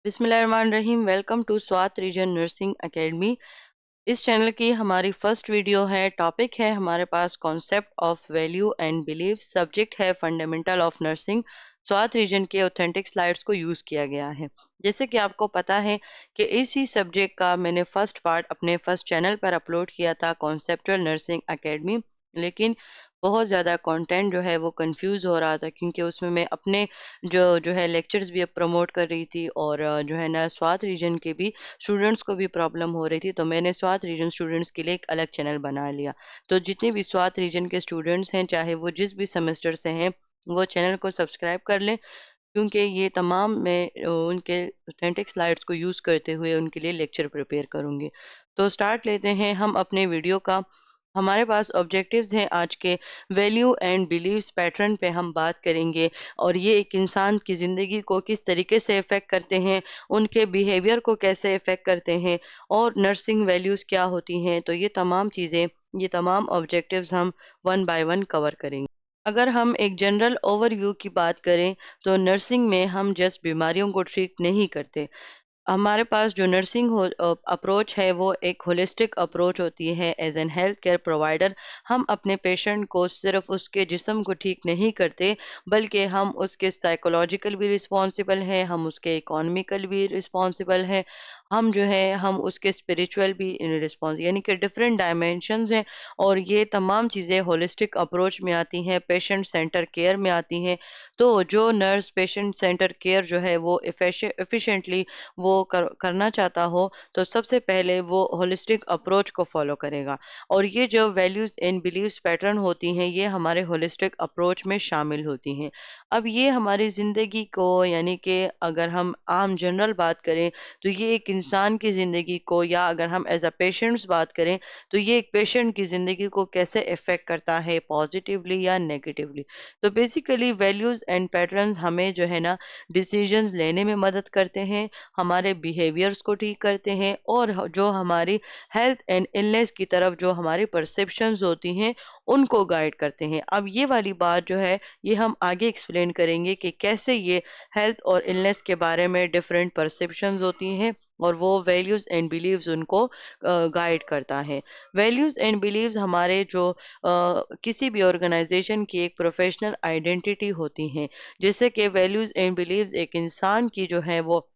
बिस्मिल्लाहिर्रहमानिर्रहीम। Welcome to Swat region nursing academy. इस channel की हमारी फर्स्ट वीडियो है। टॉपिक है हमारे पास concept of value and belief. Subject है fundamental of nursing. Swat region के ऑथेंटिक स्लाइड्स को यूज़ किया गया है। जैसे कि आपको पता है कि इसी सब्जेक्ट का मैंने फर्स्ट पार्ट अपने फर्स्ट चैनल पर अपलोड किया था, कॉन्सेप्चुअल नर्सिंग एकेडमी। लेकिन बहुत ज़्यादा कंटेंट जो है वो कंफ्यूज हो रहा था, क्योंकि उसमें मैं अपने जो है लेक्चर्स भी अब प्रमोट कर रही थी, और जो है ना स्वात रीजन के भी स्टूडेंट्स को भी प्रॉब्लम हो रही थी। तो मैंने स्वात रीजन स्टूडेंट्स के लिए एक अलग चैनल बना लिया। तो जितने भी स्वात रीजन के स्टूडेंट्स हैं, चाहे वो जिस भी सेमेस्टर से हैं, वो चैनल को सब्सक्राइब कर लें, क्योंकि ये तमाम मैं उनके ऑथेंटिक स्लाइड्स को यूज़ करते हुए उनके लिए लेक्चर प्रिपेयर करूँगी। तो स्टार्ट लेते हैं हम अपने वीडियो का। हमारे पास ऑब्जेक्टिव्स हैं आज के। वैल्यू एंड बिलीव्स पैटर्न पे हम बात करेंगे, और ये एक इंसान की ज़िंदगी को किस तरीके से इफ़ेक्ट करते हैं, उनके बिहेवियर को कैसे इफ़ेक्ट करते हैं, और नर्सिंग वैल्यूज़ क्या होती हैं। तो ये तमाम चीज़ें, ये तमाम ऑब्जेक्टिव्स हम वन बाय वन कवर करेंगे। अगर हम एक जनरल ओवरव्यू की बात करें, तो नर्सिंग में हम जस्ट बीमारियों को ट्रीट नहीं करते। हमारे पास जो नर्सिंग अप्रोच है वो एक होलिस्टिक अप्रोच होती है। As an health care provider हम अपने पेशेंट को सिर्फ उसके जिस्म को ठीक नहीं करते, बल्कि हम उसके साइकोलॉजिकल भी रिस्पॉन्सिबल हैं, हम उसके इकोनॉमिकल भी रिस्पॉन्सिबल हैं, हम उसके स्पिरिचुअल भी रिस्पॉन्स, यानी कि डिफरेंट डायमेंशंस हैं। और ये तमाम चीज़ें होलिस्टिक अप्रोच में आती हैं, पेशेंट सेंटर केयर में आती हैं। तो जो नर्स पेशेंट सेंटर केयर जो है वो एफिशिएंटली वो करना चाहता हो, तो सबसे पहले वो होलिस्टिक अप्रोच को फॉलो करेगा। और ये जो वैल्यूज एंड बिलीव्स पैटर्न होती हैं, ये हमारे होलिस्टिक अप्रोच में शामिल होती हैं। अब ये हमारी ज़िंदगी को, यानी कि अगर हम आम जनरल बात करें, तो ये एक इंसान की ज़िंदगी को, या अगर हम एज अ पेशेंट्स बात करें, तो ये एक पेशेंट की ज़िंदगी को कैसे इफ़ेक्ट करता है, पॉजिटिवली या नेगेटिवली। तो बेसिकली वैल्यूज़ एंड पैटर्न्स हमें जो है ना डिसीजंस लेने में मदद करते हैं, हमारे बिहेवियर्स को ठीक करते हैं, और जो हमारी हेल्थ एंड इलनेस की तरफ जो हमारी परसेप्शंस होती हैं, उनको गाइड करते हैं। अब ये वाली बात जो है, ये हम आगे एक्सप्लेन करेंगे कि कैसे ये हेल्थ और इलनेस के बारे में डिफरेंट परसेप्शंस होती हैं, और वो वैल्यूज़ एंड बिलीव्स उनको गाइड करता है। वैल्यूज़ एंड बिलीव्स हमारे जो किसी भी ऑर्गेनाइजेशन की एक प्रोफेशनल आइडेंटिटी होती हैं। जैसे कि वैल्यूज़ एंड बिलीव्स एक इंसान की जो है वो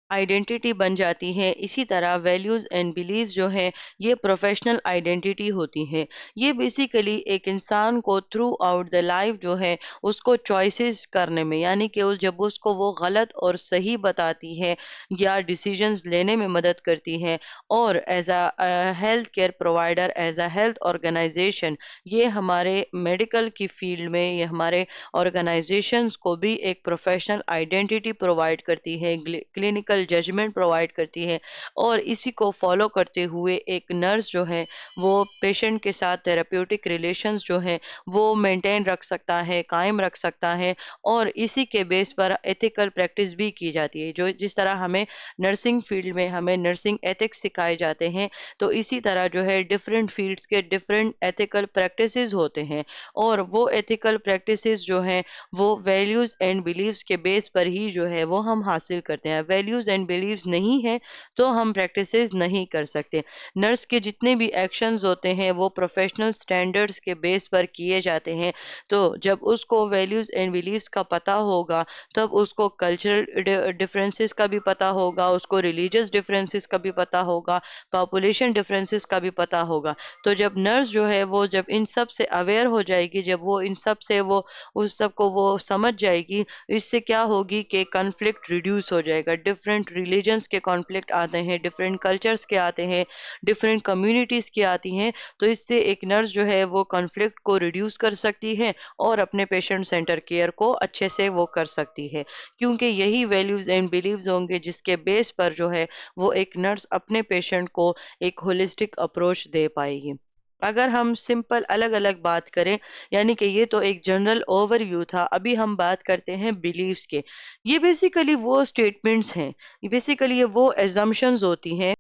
आइडेंटिटी बन जाती है, इसी तरह वैल्यूज़ एंड बिलीव्स जो है ये प्रोफेशनल आइडेंटिटी होती है। ये बेसिकली एक इंसान को थ्रू आउट द लाइफ जो है उसको चॉइसेस करने में, यानी कि जब उसको वो गलत और सही बताती है या डिसीजंस लेने में मदद करती है। और as a health care provider, as a health organization, ये हमारे मेडिकल की फील्ड में, ये हमारे ऑर्गेनाइजेशंस को भी एक प्रोफेशनल आइडेंटिटी प्रोवाइड करती है, क्लिनिकल जजमेंट प्रोवाइड करती है। और इसी को फॉलो करते हुए एक नर्स जो है वो पेशेंट के साथ थेराप्यूटिक रिलेशंस जो है वो मेंटेन रख सकता है, कायम रख सकता है। और इसी के बेस पर एथिकल प्रैक्टिस भी की जाती है। जो जिस तरह हमें नर्सिंग फील्ड में हमें नर्सिंग एथिक्स सिखाए जाते हैं, तो इसी तरह जो है डिफरेंट फील्ड्स के डिफरेंट एथिकल प्रैक्टिसेस होते हैं। और वो एथिकल प्रैक्टिसेस जो हैं वो वैल्यूज़ एंड बिलीव्स के बेस पर ही जो है वो हम हासिल करते हैं। वैल्यूज़ एंड बिलीव्स नहीं है तो हम प्रैक्टिसेस नहीं कर सकते। नर्स के जितने भी एक्शंस होते हैं वो प्रोफेशनल स्टैंडर्ड्स के बेस पर किए जाते हैं। तो जब उसको वैल्यूज़ एंड बिलीव्स का पता होगा, तब उसको कल्चरल डिफरेंसेस का भी पता होगा, उसको रिलीजियस डिफरेंसेस का भी पता होगा, पॉपुलेशन डिफरेंसेस का भी पता होगा। तो जब नर्स जो है वो जब इन सब से अवेयर हो जाएगी, जब वो इन सब से वो उस सब को वो समझ जाएगी, इससे क्या होगी कि कॉन्फ्लिक्ट रिड्यूस हो जाएगा। डिफरेंट रिलीजन्स के कॉन्फ्लिक्ट आते हैं, डिफरेंट कल्चर्स के आते हैं, डिफरेंट कम्युनिटीज़ की आती हैं। तो इससे एक नर्स जो है वो कॉन्फ्लिक्ट को रिड्यूस कर सकती है, और अपने पेशेंट सेंटर केयर को अच्छे से वो कर सकती है, क्योंकि यही वैल्यूज़ एंड बिलीव्स होंगे जिसके बेस पर जो है वो एक नर्स अपने पेशेंट को एक होलिस्टिक अप्रोच दे पाएगी। अगर हम सिंपल अलग अलग बात करें, यानी कि ये तो एक जनरल ओवरव्यू था, अभी हम बात करते हैं बिलीव्स के। ये बेसिकली वो स्टेटमेंट्स हैं, बेसिकली ये वो एजम्पशंस होती हैं,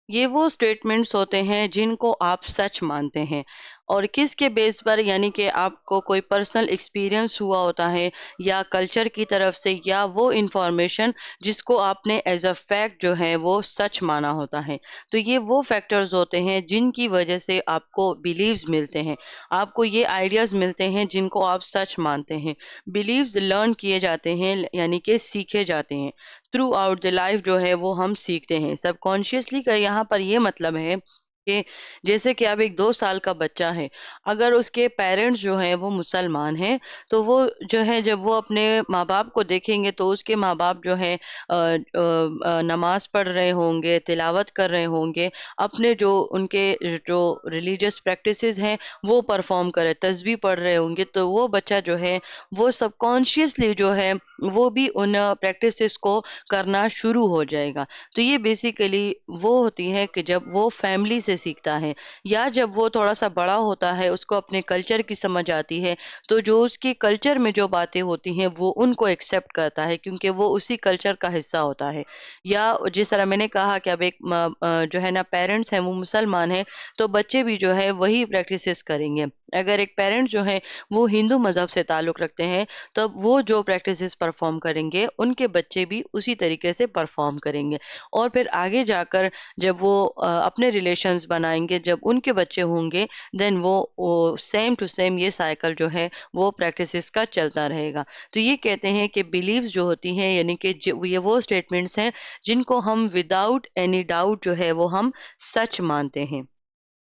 ये वो स्टेटमेंट्स होते हैं जिनको आप सच मानते हैं। اور کس کے بیس پر، یعنی کہ آپ کو کوئی پرسنل ایکسپیرئنس ہوا ہوتا ہے یا کلچر کی طرف سے، یا وہ انفارمیشن جس کو آپ نے ایز اے فیکٹ جو ہے وہ سچ مانا ہوتا ہے. تو یہ وہ فیکٹرز ہوتے ہیں جن کی وجہ سے آپ کو بلیوز ملتے ہیں، آپ کو یہ آئیڈیاز ملتے ہیں جن کو آپ سچ مانتے ہیں. بلیوز لرن کیے جاتے ہیں، یعنی کہ سیکھے جاتے ہیں. تھرو آؤٹ دی لائف جو ہے وہ ہم سیکھتے ہیں. سب کانشیسلی کا یہاں پر یہ مطلب ہے کہ جیسے کہ اب ایک 2 سال کا بچہ ہے، اگر اس کے پیرنٹس جو ہیں وہ مسلمان ہیں، تو وہ جو ہے جب وہ اپنے ماں باپ کو دیکھیں گے تو اس کے ماں باپ جو ہے نماز پڑھ رہے ہوں گے، تلاوت کر رہے ہوں گے، اپنے جو ان کے جو ریلیجیس پریکٹسز ہیں وہ پرفارم کرے، تسبیح پڑھ رہے ہوں گے، تو وہ بچہ جو ہے وہ سب کانشیسلی جو ہے وہ بھی ان پریکٹسز کو کرنا شروع ہو جائے گا. تو یہ بیسیکلی وہ ہوتی ہے کہ جب وہ فیملی سے سیکھتا ہے، یا جب وہ تھوڑا سا بڑا ہوتا ہے، اس کو اپنے کلچر کی سمجھ آتی ہے، تو جو اس کی کلچر میں جو باتیں ہوتی ہیں وہ ان کو ایکسیپٹ کرتا ہے، کیونکہ وہ اسی کلچر کا حصہ ہوتا ہے. یا جس طرح میں نے کہا کہ اب ایک جو ہے نا پیرنٹس ہیں وہ مسلمان ہیں، تو بچے بھی جو ہے وہی پریکٹسز کریں گے. اگر ایک پیرنٹ جو ہے وہ ہندو مذہب سے تعلق رکھتے ہیں، تو وہ جو پریکٹسز پرفارم کریں گے ان کے بچے بھی اسی طریقے سے پرفارم کریں گے. اور پھر آگے جا کر جب وہ اپنے ریلیشنز بنائیں گے، جب ان کے بچے ہوں گے، دین وہ سیم ٹو سیم یہ سائیکل جو ہے وہ پریکٹسز کا چلتا رہے گا. تو یہ کہتے ہیں کہ بلیوز جو ہوتی ہیں، یعنی کہ یہ وہ اسٹیٹمنٹس ہیں جن کو ہم وداؤٹ اینی ڈاؤٹ جو ہے وہ ہم سچ مانتے ہیں.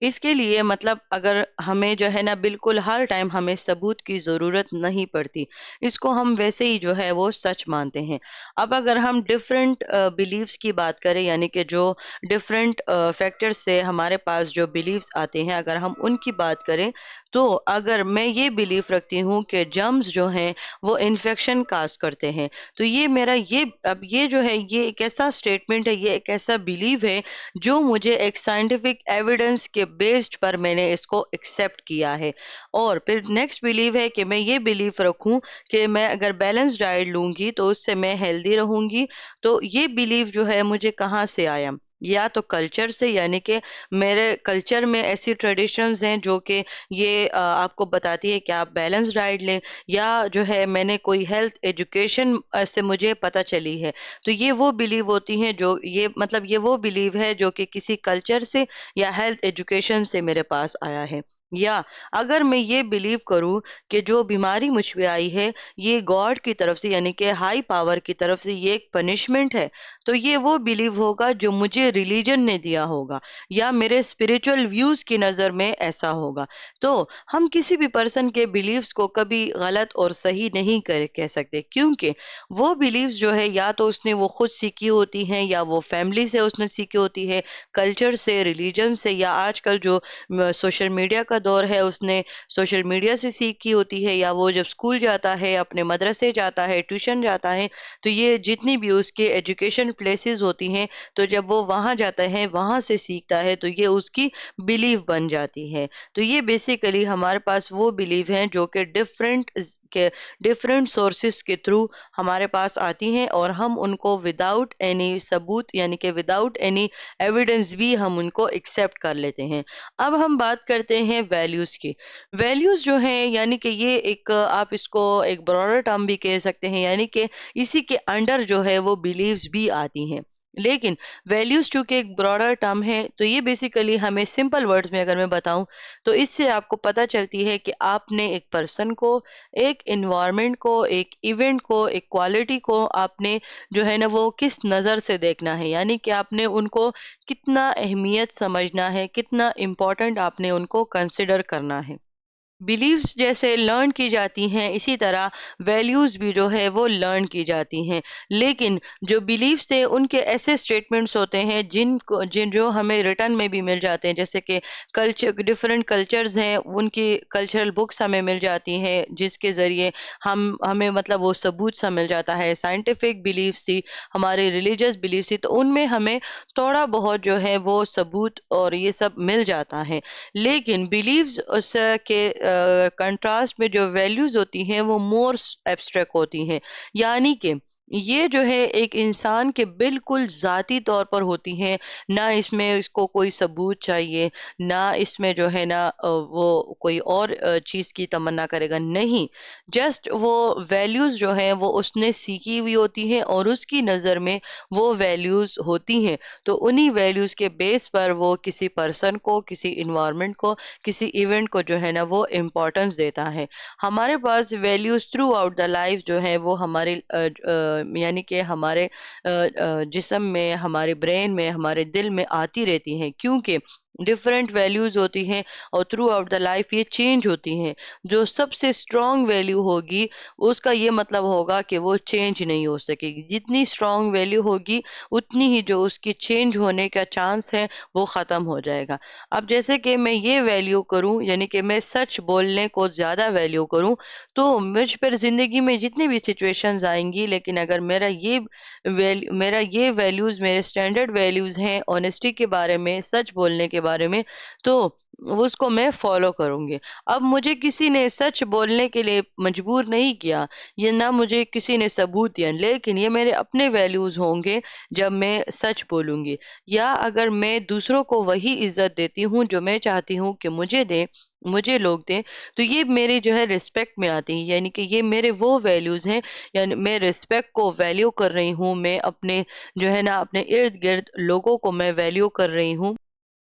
اس کے لیے مطلب اگر ہمیں جو ہے نا بالکل ہر ٹائم ہمیں ثبوت کی ضرورت نہیں پڑتی، اس کو ہم ویسے ہی جو ہے وہ سچ مانتے ہیں. اب اگر ہم ڈفرینٹ بلیفس کی بات کریں، یعنی کہ جو ڈفرینٹ فیکٹر سے ہمارے پاس جو بلیفس آتے ہیں، اگر ہم ان کی بات کریں، تو اگر میں یہ بلیف رکھتی ہوں کہ جرمز جو ہیں وہ انفیکشن کاز کرتے ہیں، تو یہ میرا یہ جو ہے یہ ایک ایسا اسٹیٹمنٹ ہے، یہ ایک ایسا بلیف ہے جو مجھے ایک سائنٹیفک ایویڈنس کے بیسڈ پر میں نے اس کو ایکسیپٹ کیا ہے. اور پھر نیکسٹ بلیو ہے کہ میں یہ بلیف رکھوں کہ میں اگر بیلنس ڈائٹ لوں گی تو اس سے میں ہیلدی رہوں گی. تو یہ بلیف جو ہے مجھے کہاں سے آیا؟ یا تو کلچر سے، یعنی کہ میرے کلچر میں ایسی ٹریڈیشنز ہیں جو کہ یہ آپ کو بتاتی ہے کہ آپ بیلنس ڈائٹ لیں، یا جو ہے میں نے کوئی ہیلتھ ایجوکیشن سے مجھے پتہ چلی ہے. تو یہ وہ بلیو ہوتی ہیں جو یہ مطلب یہ وہ بلیو ہے جو کہ کسی کلچر سے یا ہیلتھ ایجوکیشن سے میرے پاس آیا ہے. یا اگر میں یہ بلیو کروں کہ جو بیماری مجھ پہ آئی ہے یہ گاڈ کی طرف سے، یعنی کہ ہائی پاور کی طرف سے یہ ایک پنشمنٹ ہے، تو یہ وہ بلیو ہوگا جو مجھے ریلیجن نے دیا ہوگا، یا میرے اسپریچول ویوز کی نظر میں ایسا ہوگا. تو ہم کسی بھی پرسن کے بلیوز کو کبھی غلط اور صحیح نہیں کہہ سکتے، کیونکہ وہ بلیوز جو ہے یا تو اس نے وہ خود سیکھی ہوتی ہیں، یا وہ فیملی سے اس نے سیکھی ہوتی ہے، کلچر سے، ریلیجن سے، یا آج کل جو سوشل میڈیا کا دور ہے اس نے سوشل میڈیا سے سیکھی ہوتی ہے، یا وہ جب اسکول جاتا ہے، اپنے مدرسے جاتا ہے، ٹیوشن جاتا ہے، تو یہ جتنی بھی اس کے ایجوکیشن پلیسز ہوتی ہیں، تو جب وہ وہاں جاتا ہے وہاں سے سیکھتا ہے تو یہ اس کی بلیف بن جاتی ہے. تو یہ بیسیکلی ہمارے پاس وہ بلیف ہیں جو کہ ڈفرینٹ سورسز کے تھرو ہمارے پاس آتی ہیں، اور ہم ان کو وداؤٹ اینی ثبوت، یعنی کہ وداؤٹ اینی ایویڈنس بھی ہم ان کو ایکسیپٹ کر لیتے ہیں. اب ہم بات کرتے ہیں ویلیوز کی. ویلیوز جو ہیں، یعنی کہ یہ ایک آپ اس کو ایک براڈر ٹرم بھی کہہ سکتے ہیں، یعنی کہ اسی کے انڈر جو ہے وہ بلیوز بھی آتی ہیں. لیکن ویلیوز چونکہ ایک براڈر ٹرم ہے، تو یہ بیسیکلی ہمیں سمپل ورڈز میں اگر میں بتاؤں تو اس سے آپ کو پتہ چلتی ہے کہ آپ نے ایک پرسن کو، ایک انوائرمنٹ کو، ایک ایونٹ کو، ایک کوالٹی کو آپ نے جو ہے نا وہ کس نظر سے دیکھنا ہے، یعنی کہ آپ نے ان کو کتنا اہمیت سمجھنا ہے، کتنا امپورٹنٹ آپ نے ان کو کنسیڈر کرنا ہے. بلیفس جیسے لرن کی جاتی ہیں، اسی طرح ویلیوز بھی جو ہے وہ لرن کی جاتی ہیں. لیکن جو بلیفس ہیں ان کے ایسے سٹیٹمنٹس ہوتے ہیں جن جو ہمیں ریٹن میں بھی مل جاتے ہیں، جیسے کہ ڈفرینٹ کلچرز ہیں، ان کی کلچرل بکس ہمیں مل جاتی ہیں جس کے ذریعے ہمیں مطلب وہ ثبوت سا مل جاتا ہے. سائنٹیفک بلیفس تھی، ہمارے ریلیجیس بلیفس تھی، تو ان میں ہمیں تھوڑا بہت جو ہے وہ ثبوت اور یہ سب مل جاتا ہے. لیکن بلیفز اس کے کنٹراسٹ میں جو ویلیوز ہوتی ہیں وہ مور ایبسٹریکٹ ہوتی ہیں، یعنی کہ یہ جو ہے ایک انسان کے بالکل ذاتی طور پر ہوتی ہیں، نہ اس میں اس کو کوئی ثبوت چاہیے، نہ اس میں جو ہے نا وہ کوئی اور چیز کی تمنا کرے گا، نہیں، جسٹ وہ ویلیوز جو ہیں وہ اس نے سیکھی ہوئی ہوتی ہیں اور اس کی نظر میں وہ ویلیوز ہوتی ہیں، تو انہی ویلیوز کے بیس پر وہ کسی پرسن کو، کسی انوائرمنٹ کو، کسی ایونٹ کو جو ہے نا وہ امپورٹنس دیتا ہے۔ ہمارے پاس values throughout the life جو ہے وہ ہمارے یعنی کہ ہمارے جسم میں، ہمارے برین میں، ہمارے دل میں آتی رہتی ہیں، کیونکہ ڈفرینٹ ویلیوز ہوتی ہیں اور تھرو آؤٹ دا لائف یہ چینج ہوتی ہیں۔ جو سب سے اسٹرانگ ویلیو ہوگی اس کا یہ مطلب ہوگا کہ وہ چینج نہیں ہو سکے گی، جتنی اسٹرانگ ویلیو ہوگی اتنی ہی جو اس کی چینج ہونے کا چانس ہے وہ ختم ہو جائے گا۔ اب جیسے کہ میں یہ ویلیو کروں، یعنی کہ میں سچ بولنے کو زیادہ ویلیو کروں، تو مجھ پر زندگی میں جتنی بھی سچویشنز آئیں گی، لیکن اگر میرا یہ ویلیوز، میرے اسٹینڈرڈ ویلیوز ہیں آنےسٹی کے بارے میں، سچ بولنے کے بارے میں، تو اس کو میں فالو کروں گی۔ اب مجھے کسی نے سچ بولنے کے لیے مجبور نہیں کیا، یہ نہ مجھے کسی نے ثبوت دیا، لیکن یہ میرے اپنے ویلیوز ہوں گے جب میں سچ بولوں گی، یا اگر میں دوسروں کو وہی عزت دیتی ہوں جو میں چاہتی ہوں کہ مجھے لوگ دیں، تو یہ میری جو ہے رسپیکٹ میں آتی ہے، یعنی کہ یہ میرے وہ ویلیوز ہیں، یعنی میں رسپیکٹ کو ویلیو کر رہی ہوں، میں اپنے جو ہے نا اپنے ارد گرد لوگوں کو میں ویلیو کر رہی ہوں،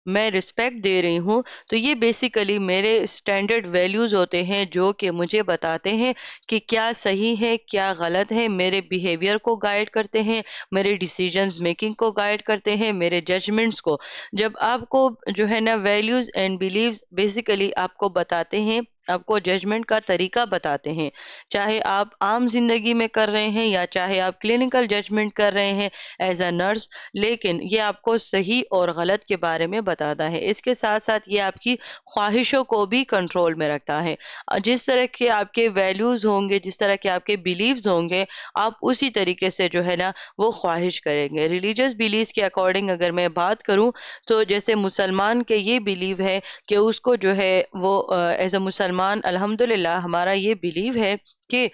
میں رسپیکٹ دے رہی ہوں، تو یہ بیسیکلی میرے اسٹینڈرڈ ویلیوز ہوتے ہیں جو کہ مجھے بتاتے ہیں کہ کیا صحیح ہے، کیا غلط ہے، میرے بیہیویئر کو گائیڈ کرتے ہیں، میرے ڈیسیجنز میکنگ کو گائیڈ کرتے ہیں، میرے ججمنٹس کو۔ جب آپ کو جو ہے نا ویلیوز اینڈ بیلیوز بیسیکلی آپ کو بتاتے ہیں، آپ کو ججمنٹ کا طریقہ بتاتے ہیں، چاہے آپ عام زندگی میں کر رہے ہیں یا چاہے آپ کلینکل ججمنٹ کر رہے ہیں ایز اے نرس، لیکن یہ آپ کو صحیح اور غلط کے بارے میں بتاتا ہے۔ اس کے ساتھ ساتھ یہ آپ کی خواہشوں کو بھی کنٹرول میں رکھتا ہے۔ جس طرح کے آپ کے ویلیوز ہوں گے، جس طرح کے آپ کے بیلیوز ہوں گے، آپ اسی طریقے سے جو ہے نا وہ خواہش کریں گے۔ ریلیجیس بیلیوز کے اکارڈنگ اگر میں بات کروں، تو جیسے مسلمان کے یہ بیلیو ہے کہ اس کو جو ہے وہ ایز اے مسلمان الحمدللہ ہمارا یہ بیلیو ہے کہ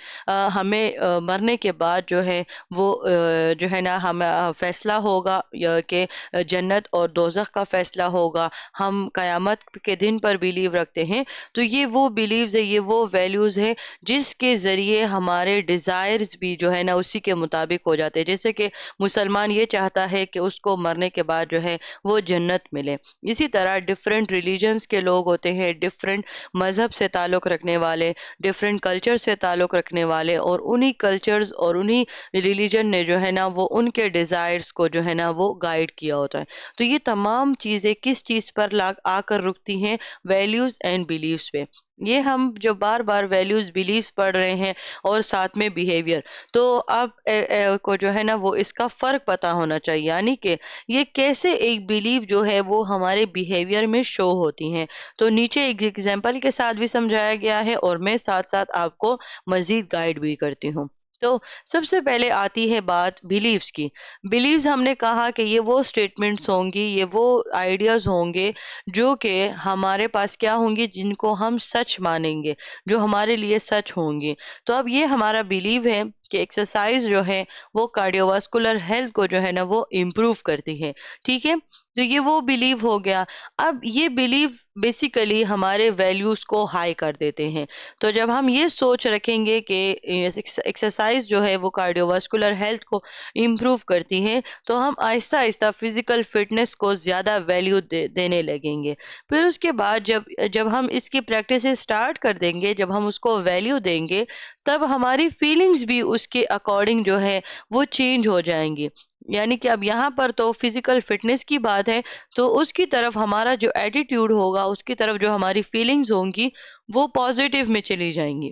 ہمیں مرنے کے بعد جو ہے وہ جو ہے نا ہم فیصلہ ہوگا، یا کہ جنت اور دوزخ کا فیصلہ ہوگا، ہم قیامت کے دن پر بیلیو رکھتے ہیں، تو یہ وہ بیلیوز ہے، یہ وہ ویلیوز ہے جس کے ذریعے ہمارے ڈیزائرز بھی جو ہے نا اسی کے مطابق ہو جاتے ہیں۔ جیسے کہ مسلمان یہ چاہتا ہے کہ اس کو مرنے کے بعد جو ہے وہ جنت ملے، اسی طرح ڈفرینٹ ریلیجنز کے لوگ ہوتے ہیں، ڈفرینٹ مذہب سے تعلق رکھنے والے، ڈفرینٹ کلچر سے تعلق رکھنے والے، اور انہی کلچرز اور انہی ریلیجن نے جو ہے نا وہ ان کے ڈیزائرز کو جو ہے نا وہ گائیڈ کیا ہوتا ہے۔ تو یہ تمام چیزیں کس چیز پر آ کر رکتی ہیں؟ ویلیوز اینڈ بیلیوز پہ۔ یہ ہم جو بار بار ویلیوز بیلیوز پڑھ رہے ہیں اور ساتھ میں بیہیویئر، تو آپ کو جو ہے نا وہ اس کا فرق پتا ہونا چاہیے، یعنی کہ یہ کیسے ایک بیلیو جو ہے وہ ہمارے بیہیویئر میں شو ہوتی ہیں۔ تو نیچے ایک ایگزامپل کے ساتھ بھی سمجھایا گیا ہے، اور میں ساتھ ساتھ آپ کو مزید گائیڈ بھی کرتی ہوں۔ تو سب سے پہلے آتی ہے بات بیلیوز کی۔ بیلیوز ہم نے کہا کہ یہ وہ سٹیٹمنٹس ہوں گی، یہ وہ آئیڈیاز ہوں گے جو کہ ہمارے پاس کیا ہوں گی، جن کو ہم سچ مانیں گے، جو ہمارے لیے سچ ہوں گی۔ تو اب یہ ہمارا بیلیو ہے کہ ایکسرسائز جو ہے وہ کارڈیوواسکولر ہیلتھ کو جو ہے نا وہ امپروو کرتی ہے، ٹھیک ہے؟ تو یہ وہ بیلیو ہو گیا۔ اب یہ بیلیو بیسیکلی ہمارے ویلیوز کو ہائی کر دیتے ہیں۔ تو جب ہم یہ سوچ رکھیں گے کہ ایکسرسائز جو ہے وہ کارڈیوواسکولر ہیلتھ کو امپروو کرتی ہے، تو ہم آہستہ آہستہ فزیکل فٹنس کو زیادہ ویلیو دینے لگیں گے۔ پھر اس کے بعد جب ہم اس کی پریکٹس اسٹارٹ کر دیں گے، جب ہم اس کو ویلیو دیں گے، تب ہماری فیلنگز بھی اس کے اکارڈنگ جو ہے وہ چینج ہو جائیں گی۔ یعنی کہ اب یہاں پر تو فزیکل فٹنس کی بات ہے، تو اس کی طرف ہمارا جو ایٹیٹیوڈ ہوگا، اس کی طرف جو ہماری فیلنگز ہوں گی، وہ پازیٹیو میں چلی جائیں گی،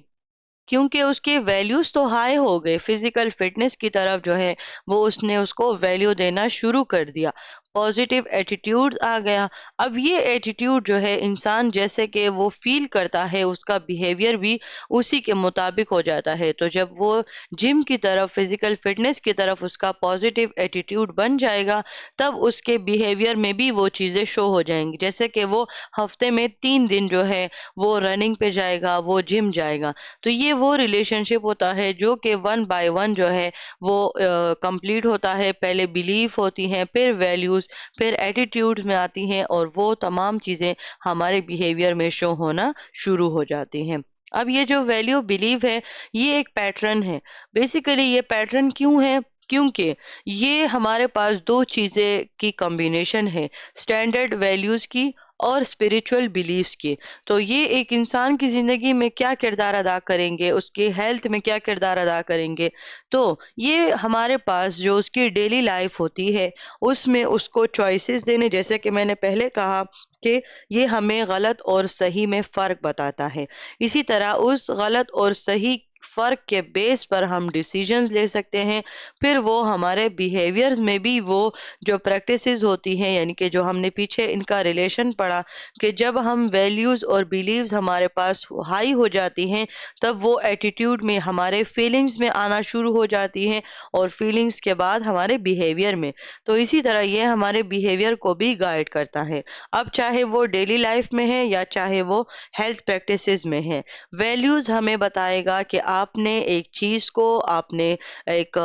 کیونکہ اس کے ویلیوز تو ہائی ہو گئے۔ فزیکل فٹنس کی طرف جو ہے وہ اس نے اس کو ویلیو دینا شروع کر دیا۔ पॉजिटिव एटीट्यूड आ गया। अब ये एटीट्यूड जो है इंसान जैसे कि वो फील करता है उसका बिहेवियर भी उसी के मुताबिक हो जाता है। तो जब वो जिम की तरफ फिजिकल फिटनेस की तरफ उसका पॉजिटिव एटीट्यूड बन जाएगा तब उसके बिहेवियर में भी वो चीज़ें शो हो जाएंगी। जैसे कि वो हफ्ते में 3 दिन जो है वो रनिंग पे जाएगा, वो जिम जाएगा। तो ये वो रिलेशनशिप होता है जो कि वन बाय वन जो है वो कंप्लीट होता है। पहले बिलीफ होती हैं, फिर वैल्यूज, फिर एटीट्यूड्स में आती हैं और वो तमाम चीज़ें हमारे बिहेवियर में शो होना शुरू हो जाती हैं। अब ये जो वैल्यू बिलीव है ये एक पैटर्न है। बेसिकली ये पैटर्न क्यों है? क्योंकि ये हमारे पास दो चीज़ें की कॉम्बिनेशन है, स्टैंडर्ड वैल्यूज की और स्पिरिचुअल बिलीफ्स की। तो ये एक इंसान की ज़िंदगी में क्या किरदार अदा करेंगे, उसकी हेल्थ में क्या किरदार अदा करेंगे। तो ये हमारे पास जो उसकी डेली लाइफ होती है उसमें उसको चॉइसेस देने, जैसे कि मैंने पहले कहा कि ये हमें गलत और सही में फ़र्क बताता है। इसी तरह उस गलत और सही फ़र्क के बेस पर हम डिसीजंस ले सकते हैं। फिर वो हमारे बिहेवियर्स में भी वो जो प्रैक्टिसेस होती हैं, यानी कि जो हमने पीछे इनका रिलेशन पढ़ा कि जब हम वैल्यूज़ और बिलीव्स हमारे पास हाई हो जाती हैं तब वो एटीट्यूड में हमारे फीलिंग्स में आना शुरू हो जाती हैं और फीलिंग्स के बाद हमारे बिहेवियर में। तो इसी तरह ये हमारे बिहेवियर को भी गाइड करता है। अब चाहे वो डेली लाइफ में है या चाहे वो हेल्थ प्रैक्टिसेस में है, वैल्यूज़ हमें बताएगा कि आपने एक चीज़ को, आपने एक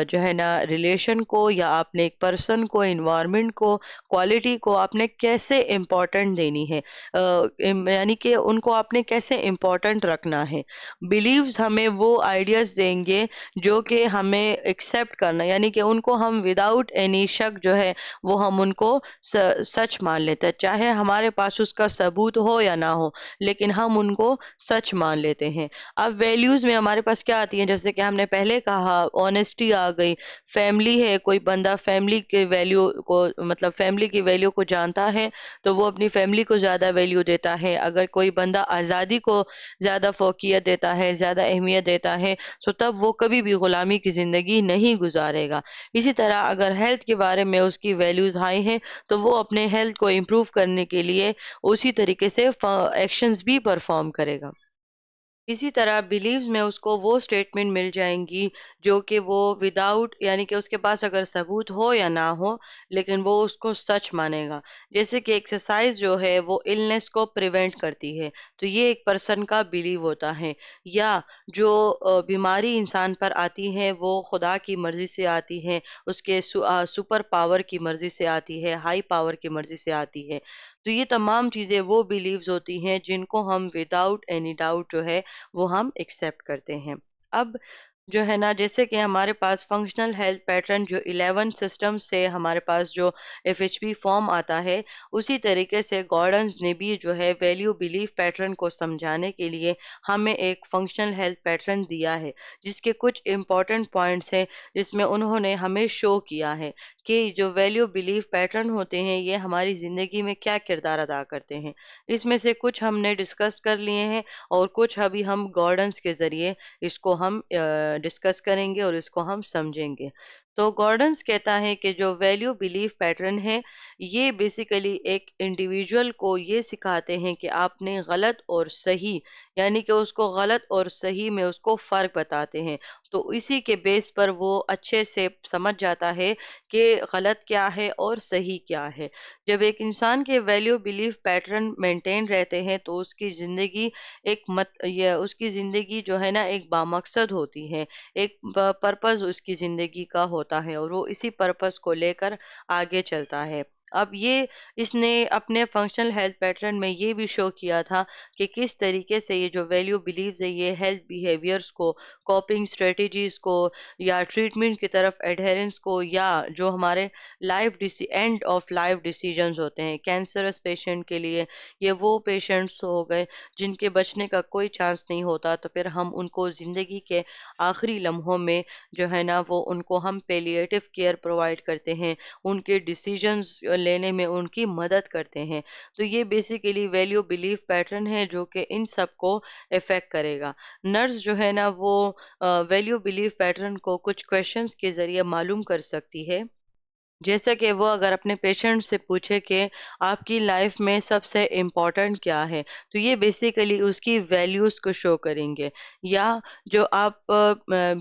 जो है ना रिलेशन को, या आपने एक पर्सन को, इन्वायरमेंट को, क्वालिटी को आपने कैसे इम्पोर्टेंट देनी है, यानी कि उनको आपने कैसे इम्पोर्टेंट रखना है। बिलीव्स हमें वो आइडियाज़ देंगे जो कि हमें एक्सेप्ट करना, यानी कि उनको हम विदाउट एनी शक जो है वो हम उनको सच मान लेते हैं, चाहे हमारे पास उसका सबूत हो या ना हो, लेकिन हम उनको सच मान लेते हैं। अब वैल्यूज में हमारे पास क्या आती है, जैसे कि हमने पहले कहा ऑनेस्टी आ गई। फैमिली है, कोई बंदा फैमिली के वैल्यू को, मतलब फैमिली की वैल्यू को जानता है तो वो अपनी फैमिली को ज्यादा वैल्यू देता है। अगर कोई बंदा आज़ादी को ज्यादा फोकियत देता है, ज्यादा अहमियत देता है, तो तब वो कभी भी गुलामी की जिंदगी नहीं गुजारेगा। इसी तरह अगर हेल्थ के बारे में उसकी वैल्यूज हाई हैं तो वो अपने हेल्थ को इम्प्रूव करने के लिए उसी तरीके से एक्शंस भी परफॉर्म करेगा। इसी तरह बिलीव्स में उसको वो स्टेटमेंट मिल जाएंगी जो कि वो विदाउट, यानी कि उसके पास अगर सबूत हो या ना हो, लेकिन वो उसको सच मानेगा। जैसे कि एक्सरसाइज जो है वो इलनेस को प्रिवेंट करती है, तो ये एक पर्सन का बिलीव होता है। या जो बीमारी इंसान पर आती है वो खुदा की मर्जी से आती है, उसके सुपर पावर की मर्जी से आती है, हाई पावर की मर्जी से आती है। तो ये तमाम चीज़ें वो बिलीव्स होती हैं जिनको हम विदाउट एनी डाउट जो है वो हम एक्सेप्ट करते हैं। अब जो है ना, जैसे कि हमारे पास फंक्शनल हेल्थ पैटर्न जो 11 सिस्टम से हमारे पास जो FHP फॉर्म आता है, उसी तरीके से गॉर्डन्स ने भी जो है वैल्यू बिलीफ पैटर्न को समझाने के लिए हमें एक फंक्शनल हेल्थ पैटर्न दिया है, जिसके कुछ इम्पोर्टेंट पॉइंट्स हैं जिसमें उन्होंने हमें शो किया है कि जो वैल्यू बिलीफ पैटर्न होते हैं ये हमारी ज़िंदगी में क्या किरदार अदा करते हैं। इसमें से कुछ हमने डिस्कस कर लिए हैं और कुछ अभी हम गॉर्डन्स के ज़रिए इसको हम डिस्कस करेंगे और इसको हम समझेंगे। तो गॉर्डन्स कहता है कि जो वैल्यू बिलीफ पैटर्न है ये बेसिकली एक इंडिविजुअल को ये सिखाते हैं कि आपने गलत और सही, यानी कि उसको गलत और सही में उसको फ़र्क बताते हैं। तो इसी के बेस पर वो अच्छे से समझ जाता है कि गलत क्या है और सही क्या है। जब एक इंसान के वैल्यू बिलीफ पैटर्न मेंटेन रहते हैं तो उसकी ज़िंदगी एक मत ये उसकी ज़िंदगी जो है ना एक बामकसद होती है, एक पर्पस उसकी ज़िंदगी का होता है और वो इसी पर्पस को लेकर आगे चलता है। अब ये इसने अपने फंक्शनल हेल्थ पैटर्न में ये भी शो किया था कि किस तरीके से ये जो वैल्यू बिलीव्स है ये हेल्थ बिहेवियर्स को, कॉपिंग स्ट्रेटजीज को, या ट्रीटमेंट की तरफ एडहेरेंस को, या जो हमारे एंड ऑफ लाइफ डिसीजंस होते हैं कैंसरस पेशेंट के लिए, ये वो पेशेंट्स हो गए जिनके बचने का कोई चांस नहीं होता, तो फिर हम उनको ज़िंदगी के आखिरी लम्हों में जो है ना वो उनको हम पेलिएटिव केयर प्रोवाइड करते हैं, उनके डिसीजंस लेने में उनकी मदद करते हैं। तो ये बेसिकली वैल्यू बिलीफ पैटर्न है जो कि इन सब को इफ़ेक्ट करेगा। नर्स जो है ना वो वैल्यू बिलीफ पैटर्न को कुछ क्वेश्चंस के ज़रिए मालूम कर सकती है जैसा कि वो अगर अपने पेशेंट से पूछे कि आपकी लाइफ में सबसे इम्पोर्टेंट क्या है, तो ये बेसिकली उसकी वैल्यूज़ को शो करेंगे। या जो आप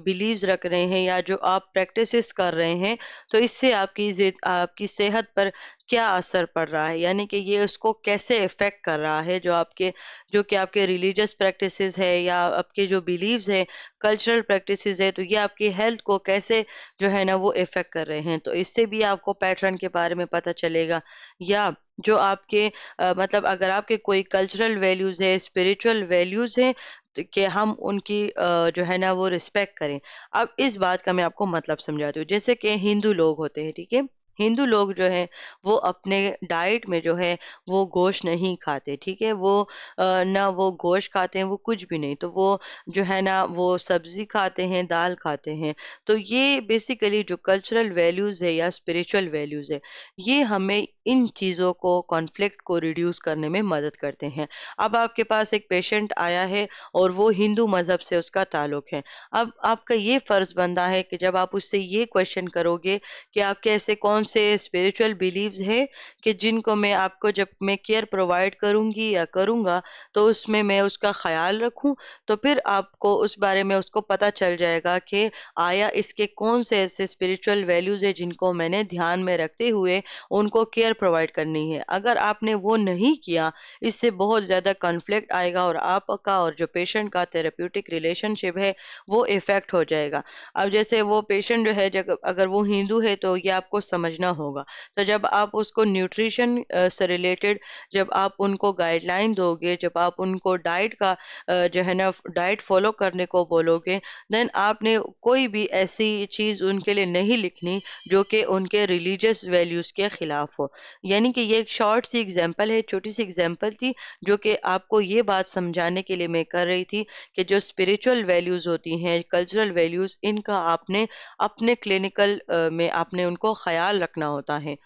बिलीव्स रख रहे हैं या जो आप प्रैक्टिसेस कर रहे हैं, तो इससे आपकी सेहत पर क्या असर पड़ रहा है, यानी कि ये उसको कैसे इफ़ेक्ट कर रहा है। जो कि आपके रिलीजियस प्रैक्टिसेस है या आपके जो बिलीव्स है, कल्चरल प्रैक्टिसेस है, तो ये आपकी हेल्थ को कैसे जो है ना वो इफ़ेक्ट कर रहे हैं। तो इससे भी आपको पैटर्न के बारे में पता चलेगा। या जो आपके मतलब अगर आपके कोई कल्चरल वैल्यूज़ है, स्पिरिचुअल वैल्यूज़ हैं, तो कि हम उनकी जो है ना वो रिस्पेक्ट करें। अब इस बात का मैं आपको मतलब समझाती हूँ। जैसे कि हिंदू लोग होते हैं, ठीक है? हिंदू लोग जो हैं वो अपने डाइट में जो है वो गोश्त नहीं खाते, ठीक है? वो ना वो गोश्त खाते हैं, वो कुछ भी नहीं। तो वो जो है ना वो सब्ज़ी खाते हैं, दाल खाते हैं। तो ये बेसिकली जो कल्चरल वैल्यूज़ है या स्पिरिचुअल वैल्यूज़ है, ये हमें इन चीज़ों को कॉन्फ्लिक्ट को रिड्यूस करने में मदद करते हैं। अब आपके पास एक पेशेंट आया है और वो हिंदू मज़हब से उसका ताल्लुक है। अब आपका ये फ़र्ज़ बनता है कि जब आप उससे ये क्वेश्चन करोगे कि आपके ऐसे कौन से स्पिरिचुअल बिलीव्स हैं कि जिनको मैं आपको जब मैं केयर प्रोवाइड करूँगी या करूँगा, तो उसमें मैं उसका ख़्याल रखूँ। तो फिर आपको उस बारे में उसको पता चल जाएगा कि आया इसके कौन से ऐसे स्पिरिचुअल वैल्यूज़ हैं जिनको मैंने ध्यान में रखते हुए उनको केयर प्रोवाइड करनी है। अगर आपने वो नहीं किया, इससे बहुत ज़्यादा कॉन्फ्लिक्ट आएगा और आपका और जो पेशेंट का थेरेप्यूटिक रिलेशनशिप है, वो इफ़ेक्ट हो जाएगा। अब जैसे वो पेशेंट जो है जग अगर वो हिंदू है तो ये आपको समझना होगा। तो जब आप उसको न्यूट्रिशन से रिलेटेड जब आप उनको गाइडलाइन दोगे, जब आप उनको डाइट का जो है ना डाइट फॉलो करने को बोलोगे, देन आपने कोई भी ऐसी चीज़ उनके लिए नहीं लिखनी जो कि उनके रिलीजियस वैल्यूज़ के खिलाफ हो। यानी कि ये एक शॉर्ट सी एग्जांपल है, छोटी सी एग्जांपल थी जो कि आपको ये बात समझाने के लिए मैं कर रही थी कि जो स्पिरिचुअल वैल्यूज़ होती हैं, कल्चरल वैल्यूज़, इनका आपने अपने क्लिनिकल में आपने उनको ख्याल रखना होता है।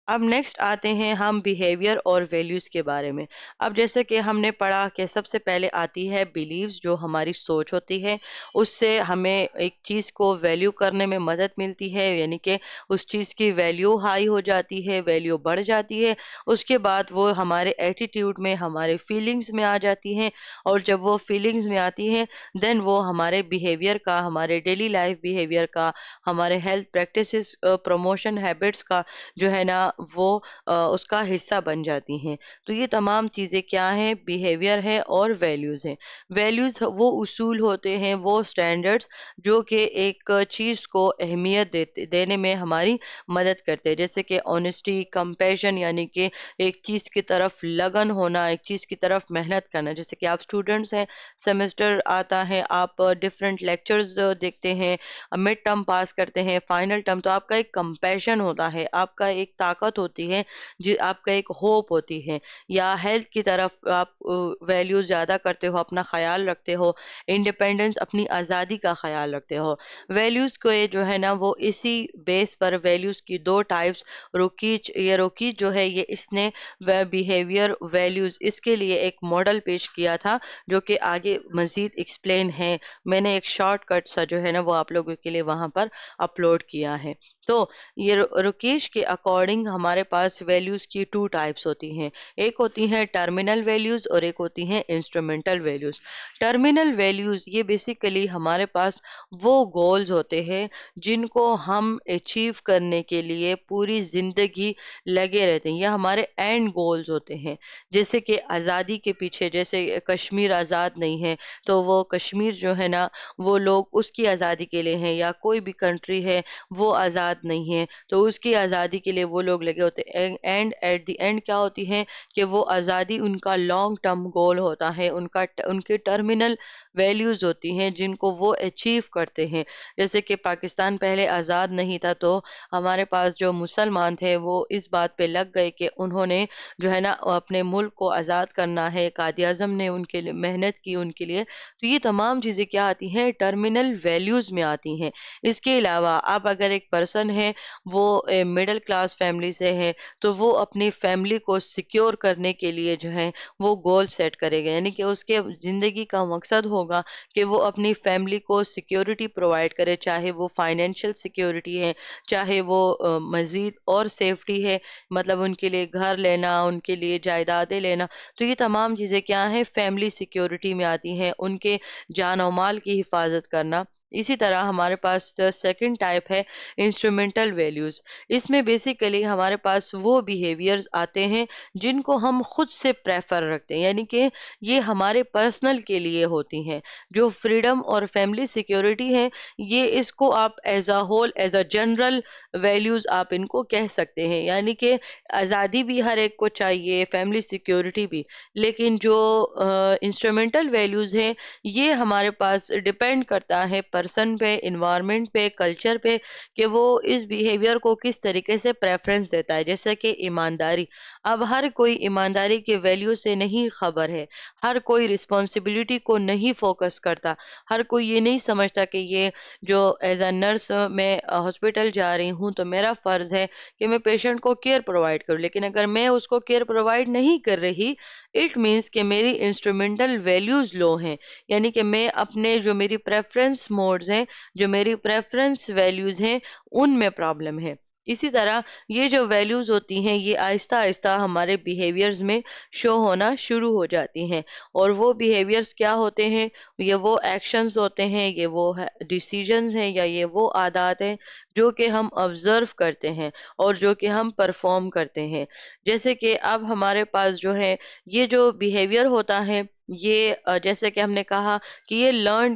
अब नेक्स्ट आते हैं हम बिहेवियर और वैल्यूज़ के बारे में। अब जैसे कि हमने पढ़ा कि सबसे पहले आती है बिलीव्स, जो हमारी सोच होती है, उससे हमें एक चीज़ को वैल्यू करने में मदद मिलती है, यानी कि उस चीज़ की वैल्यू हाई हो जाती है, वैल्यू बढ़ जाती है। उसके बाद वो हमारे एटीट्यूड में, हमारे फीलिंग्स में आ जाती हैं, और जब वो फीलिंग्स में आती हैं, देन वो हमारे बिहेवियर का, हमारे डेली लाइफ बिहेवियर का, हमारे हेल्थ प्रैक्टिसेस प्रमोशन हैबिट्स का जो है ना वो उसका हिस्सा बन जाती हैं। तो ये तमाम चीज़ें क्या हैं? बिहेवियर है और वैल्यूज़ हैं। वैल्यूज़ वो उसूल होते हैं, वो स्टैंडर्ड्स जो कि एक चीज़ को अहमियत देने में हमारी मदद करते हैं। जैसे कि ऑनेस्टी, कंपैशन, यानी कि एक चीज़ की तरफ लगन होना, एक चीज़ की तरफ मेहनत करना। जैसे कि आप स्टूडेंट्स हैं, सेमेस्टर आता है, आप डिफरेंट लेक्चर्स देखते हैं, मिड टर्म पास करते हैं, फाइनल टर्म, तो आपका एक कंपैशन होता है, आपका एक ताकत होती है, जी आपका एक होप होती है। या हेल्थ की तरफ आप वैल्यू ज़्यादा करते हो, अपना ख़्याल रखते हो, इंडिपेंडेंस, अपनी आज़ादी का ख़्याल रखते हो। वैल्यूज़ को ये जो है ना वो इसी बेस पर वैल्यूज़ की 2 टाइप्स, रोकीज जो है ये इसने बिहेवियर वैल्यूज़ इसके लिए एक मॉडल पेश किया था जो कि आगे मज़ीद एक्सप्लेन है। मैंने एक शॉर्टकट सा जो है ना वो आप लोगों के लिए वहाँ पर अपलोड किया है। तो ये रुकेश के अकॉर्डिंग हमारे पास वैल्यूज़ की 2 टाइप्स होती हैं। एक होती हैं टर्मिनल वैल्यूज़ और एक होती हैं इंस्ट्रूमेंटल वैल्यूज़। टर्मिनल वैल्यूज़ ये बेसिकली हमारे पास वो गोल्स होते हैं जिनको हम अचीव करने के लिए पूरी ज़िंदगी लगे रहते हैं। ये हमारे एंड गोल्स होते हैं। जैसे कि आज़ादी के पीछे, जैसे कश्मीर आज़ाद नहीं है, तो वो कश्मीर जो है ना वो लोग उसकी आज़ादी के लिए हैं, या कोई भी कंट्री है वो आज़ाद नहीं है तो उसकी आज़ादी के लिए वो लोग लगे होते हैं। एंड एट द एंड क्या होती है कि वो आज़ादी उनका लॉन्ग टर्म गोल होता है, उनके टर्मिनल वैल्यूज़ होती हैं जिनको वो अचीव करते हैं। जैसे कि पाकिस्तान पहले आज़ाद नहीं था, तो हमारे पास जो मुसलमान थे वो इस बात पे लग गए कि उन्होंने जो है ना अपने मुल्क को आज़ाद करना है, कायद-ए-आज़म ने उनके लिए मेहनत की उनके लिए। तो ये तमाम चीज़ें क्या आती हैं? टर्मिनल वैल्यूज़ में आती हैं। इसके अलावा आप अगर एक पर्सन है वो मिडिल क्लास फैमिली فیملی سے ہے تو وہ اپنی فیملی کو سیکیور کرنے کے لیے جو ہے وہ گول سیٹ کرے گا، یعنی کہ اس کے زندگی کا مقصد ہوگا کہ وہ اپنی فیملی کو سیکیورٹی پرووائڈ کرے، چاہے وہ فائنینشیل سیکیورٹی ہے، چاہے وہ مزید اور سیفٹی ہے، مطلب ان کے لیے گھر لینا، ان کے لیے جائیدادیں لینا، تو یہ تمام چیزیں کیا ہیں، فیملی سیکیورٹی میں آتی ہیں، ان کے جان و مال کی حفاظت کرنا۔ اسی طرح ہمارے پاس سیکنڈ ٹائپ ہے انسٹرومنٹل ویلیوز۔ اس میں بیسیکلی ہمارے پاس وہ بیہیویئرز آتے ہیں جن کو ہم خود سے پریفر رکھتے ہیں، یعنی کہ یہ ہمارے پرسنل کے لیے ہوتی ہیں۔ جو فریڈم اور فیملی سیکیورٹی ہے، یہ اس کو آپ as a whole, as a general values آپ ان کو کہہ سکتے ہیں، یعنی کہ آزادی بھی ہر ایک کو چاہیے، فیملی سیکیورٹی بھی، لیکن جو انسٹرومنٹل ویلیوز ہیں یہ ہمارے پاس ڈپینڈ کرتا ہے پرسن پہ، انوائرمنٹ پہ، کلچر پہ، کہ وہ اس بیہیویئر کو کس طریقے سے پریفرنس دیتا ہے۔ جیسے کہ ایمانداری، اب ہر کوئی ایمانداری کے ویلیو سے نہیں خبر ہے، ہر کوئی رسپانسبلٹی کو نہیں فوکس کرتا، ہر کوئی یہ نہیں سمجھتا کہ یہ جو ایز اے نرس میں ہاسپٹل جا رہی ہوں تو میرا فرض ہے کہ میں پیشنٹ کو کیئر پرووائڈ کروں، لیکن اگر میں اس کو کیئر پرووائڈ نہیں کر رہی، اٹ مینس کہ میری انسٹرومنٹل ویلیوز لو ہیں، یعنی کہ میں اپنے جو میری پریفرنس موڈز ہیں، جو میری پریفرنس ویلیوز ہیں، ان میں پرابلم ہے۔ اسی طرح یہ جو ویلیوز ہوتی ہیں یہ آہستہ آہستہ ہمارے بیہیویئرز میں شو ہونا شروع ہو جاتی ہیں، اور وہ بیہیویئرز کیا ہوتے ہیں، یہ وہ ایکشنز ہوتے ہیں، یہ وہ ڈیسیجنز ہیں، یا یہ وہ عادات ہیں جو کہ ہم آبزرو کرتے ہیں اور جو کہ ہم پرفارم کرتے ہیں۔ جیسے کہ اب ہمارے پاس جو ہے یہ جو بیہیویئر ہوتا ہے، یہ جیسے کہ ہم نے کہا کہ یہ لرن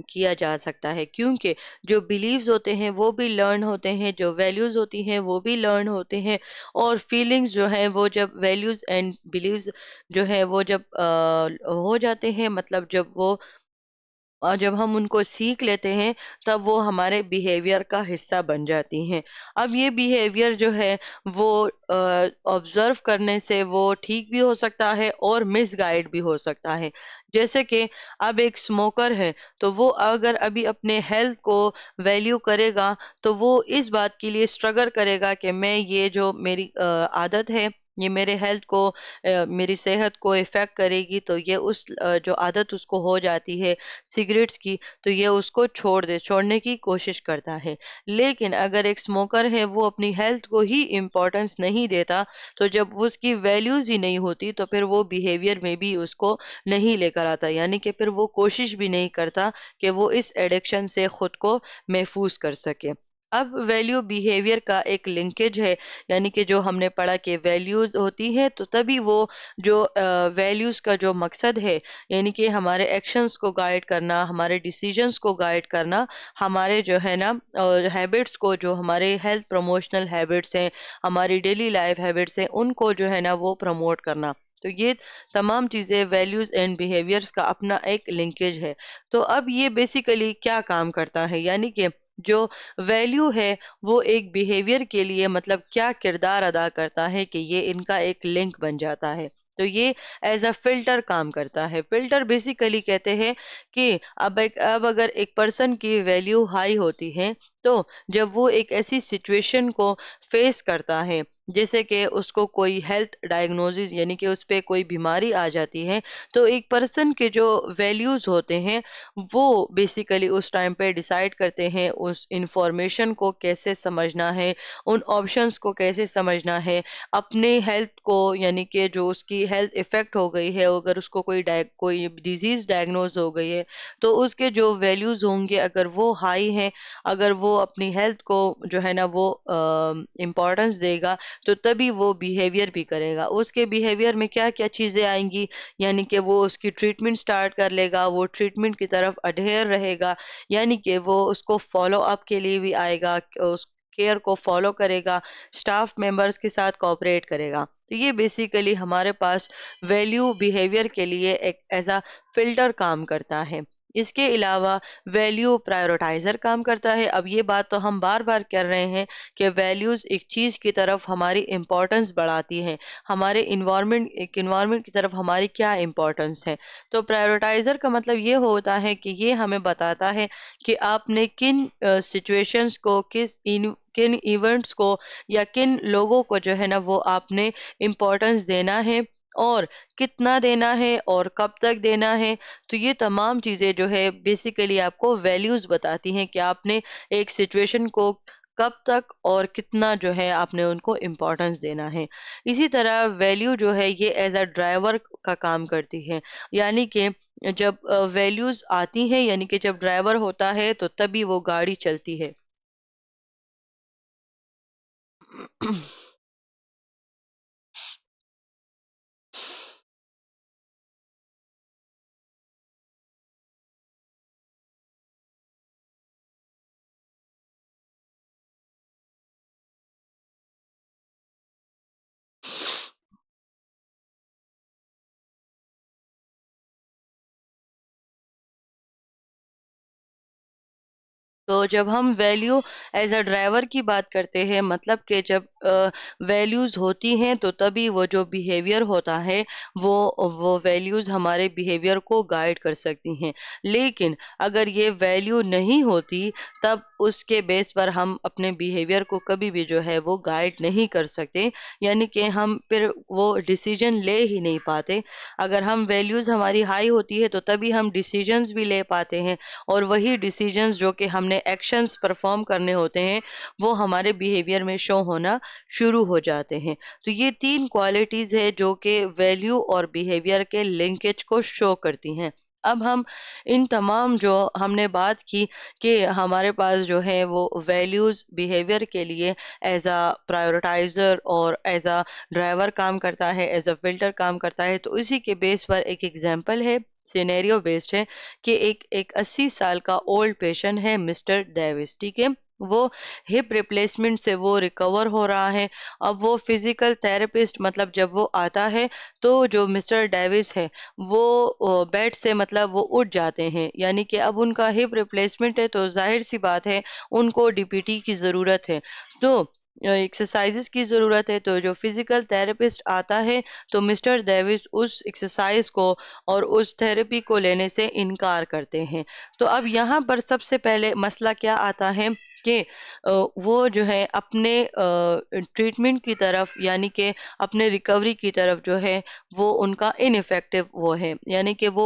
کیا جا سکتا ہے، کیونکہ جو بلیوز ہوتے ہیں وہ بھی لرن ہوتے ہیں، جو ویلیوز ہوتی ہیں وہ بھی لرن ہوتے ہیں، اور فیلنگز جو ہیں وہ جب ویلیوز اینڈ بلیوز جو ہے وہ جب ہو جاتے ہیں، مطلب جب وہ اور جب ہم ان کو سیکھ لیتے ہیں تب وہ ہمارے بیہیویئر کا حصہ بن جاتی ہیں۔ اب یہ بیہیویئر جو ہے وہ آبزرو کرنے سے وہ ٹھیک بھی ہو سکتا ہے اور مس گائیڈ بھی ہو سکتا ہے۔ جیسے کہ اب ایک اسموکر ہے تو وہ اگر ابھی اپنے ہیلتھ کو ویلیو کرے گا تو وہ اس بات کے لیے اسٹرگل کرے گا کہ میں یہ جو میری عادت ہے یہ میرے ہیلتھ کو، میری صحت کو افیکٹ کرے گی، تو یہ اس جو عادت اس کو ہو جاتی ہے سگریٹس کی، تو یہ اس کو چھوڑنے کی کوشش کرتا ہے۔ لیکن اگر ایک اسموکر ہے وہ اپنی ہیلتھ کو ہی امپورٹنس نہیں دیتا، تو جب اس کی ویلیوز ہی نہیں ہوتی تو پھر وہ بیہیویئر میں بھی اس کو نہیں لے کر آتا، یعنی کہ پھر وہ کوشش بھی نہیں کرتا کہ وہ اس ایڈکشن سے خود کو محفوظ کر سکے۔ اب ویلیو بیہیویئر کا ایک لنکیج ہے، یعنی کہ جو ہم نے پڑھا کہ ویلیوز ہوتی ہے تو تبھی وہ جو ویلیوز کا جو مقصد ہے، یعنی کہ ہمارے ایکشنز کو گائیڈ کرنا، ہمارے ڈیسیجنز کو گائیڈ کرنا، ہمارے جو ہے نا ہیبٹس کو، جو ہمارے ہیلتھ پروموشنل ہیبٹس ہیں، ہماری ڈیلی لائف ہیبٹس ہیں، ان کو جو ہے نا وہ پروموٹ کرنا، تو یہ تمام چیزیں ویلیوز اینڈ بیہیویئرز کا اپنا ایک لنکیج ہے۔ تو اب یہ بیسیکلی کیا کام کرتا ہے، یعنی کہ جو ویلیو ہے وہ ایک بیہیویئر کے لیے مطلب کیا کردار ادا کرتا ہے کہ یہ ان کا ایک لنک بن جاتا ہے، تو یہ ایز اے فلٹر کام کرتا ہے۔ فلٹر بیسیکلی کہتے ہیں کہ اب اگر ایک پرسن کی ویلیو ہائی ہوتی ہے تو جب وہ ایک ایسی سچویشن کو فیس کرتا ہے، جیسے کہ اس کو کوئی ہیلتھ ڈائگنوزز یعنی کہ اس پہ کوئی بیماری آ جاتی ہے، تو ایک پرسن کے جو ویلیوز ہوتے ہیں وہ بیسیکلی اس ٹائم پہ ڈیسائیڈ کرتے ہیں اس انفارمیشن کو کیسے سمجھنا ہے، ان آپشنس کو کیسے سمجھنا ہے، اپنے ہیلتھ کو، یعنی کہ جو اس کی ہیلتھ افیکٹ ہو گئی ہے، اگر اس کو کوئی ڈیزیز ڈائگنوز ہو گئی ہے تو اس کے جو ویلیوز ہوں گے اگر وہ ہائی ہیں، اگر وہ اپنی ہیلتھ کو جو ہے نا وہ امپورٹنس دے گا تو تبھی وہ بیہیویئر بھی کرے گا۔ اس کے بیہیویئر میں کیا کیا چیزیں آئیں گی، یعنی کہ وہ اس کی ٹریٹمنٹ سٹارٹ کر لے گا، وہ ٹریٹمنٹ کی طرف اڈہیر رہے گا، یعنی کہ وہ اس کو فالو اپ کے لیے بھی آئے گا، اس کیئر کو فالو کرے گا، سٹاف ممبرز کے ساتھ کوآپریٹ کرے گا۔ تو یہ بیسیکلی ہمارے پاس ویلیو بیہیویئر کے لیے ایک ایز اے فلٹر کام کرتا ہے۔ اس کے علاوہ ویلیو پرائیورٹائزر کام کرتا ہے۔ اب یہ بات تو ہم بار بار کر رہے ہیں کہ ویلیوز ایک چیز کی طرف ہماری امپورٹنس بڑھاتی ہیں، ہمارے انوائرمنٹ کی طرف ہماری کیا امپورٹنس ہے۔ تو پرائیورٹائزر کا مطلب یہ ہوتا ہے کہ یہ ہمیں بتاتا ہے کہ آپ نے کن سچویشنز کو، کس किन इवेंट्स को या किन लोगों को जो है ना वो आपने इम्पोर्टेंस देना है और कितना देना है और कब तक देना है। तो ये तमाम चीज़ें जो है बेसिकली आपको वैल्यूज़ बताती हैं कि आपने एक सिचुएशन को कब तक और कितना जो है आपने उनको इम्पोर्टेंस देना है। इसी तरह वैल्यू जो है ये एज अ ड्राइवर का काम करती है, यानी कि जब वैल्यूज़ आती हैं यानी कि जब ड्राइवर होता है तो तभी वो गाड़ी चलती है। तो जब हम वैल्यू एज अ ड्राइवर की बात करते हैं, मतलब कि जब वैल्यूज़ होती हैं तो तभी वो जो बिहेवियर होता है वो वैल्यूज़ हमारे बिहेवियर को गाइड कर सकती हैं। लेकिन अगर ये वैल्यू नहीं होती तब उसके बेस पर हम अपने बिहेवियर को कभी भी जो है वो गाइड नहीं कर सकते, यानी कि हम फिर वो डिसीजन ले ही नहीं पाते। अगर हम वैल्यूज़ हमारी हाई होती है तो तभी हम डिसीजंस भी ले पाते हैं, और वही डिसीजंस जो कि हमने एक्शंस परफॉर्म करने होते हैं वो हमारे बिहेवियर में शो होना शुरू हो जाते हैं। तो ये तीन क्वालिटीज है जो कि वैल्यू और बिहेवियर के लिंकेज को शो करती हैं। अब हम इन तमाम जो हमने बात की कि हमारे पास जो है वो वैल्यूज बिहेवियर के लिए एज अ प्रायोरिटाइजर और एज अ ड्राइवर काम करता है, एज अ फिल्टर काम करता है, तो इसी के बेस पर एक एग्जांपल है, सिनेरियो बेस्ड है, कि एक 80 साल का ओल्ड पेशेंट है मिस्टर डेविस, ठीक है। वो हिप रिप्लेसमेंट से वो रिकवर हो रहा है। अब वो फिजिकल थेरेपिस्ट मतलब जब वो आता है तो जो मिस्टर डेविस है वो बेड से मतलब वो उठ जाते हैं, यानी कि अब उनका हिप रिप्लेसमेंट है तो जाहिर सी बात है उनको डीपीटी की ज़रूरत है। तो एक्सरसाइजेस की ज़रूरत है, तो जो फिजिकल थेरेपिस्ट आता है तो मिस्टर डेविस उस एक्सरसाइज को और उस थेरेपी को लेने से इनकार करते हैं। तो अब यहाँ पर सबसे पहले मसला क्या आता है कि वो जो है अपने ट्रीटमेंट की तरफ यानी कि अपने रिकवरी की तरफ जो है वो उनका इनइफेक्टिव वो है, यानी कि वो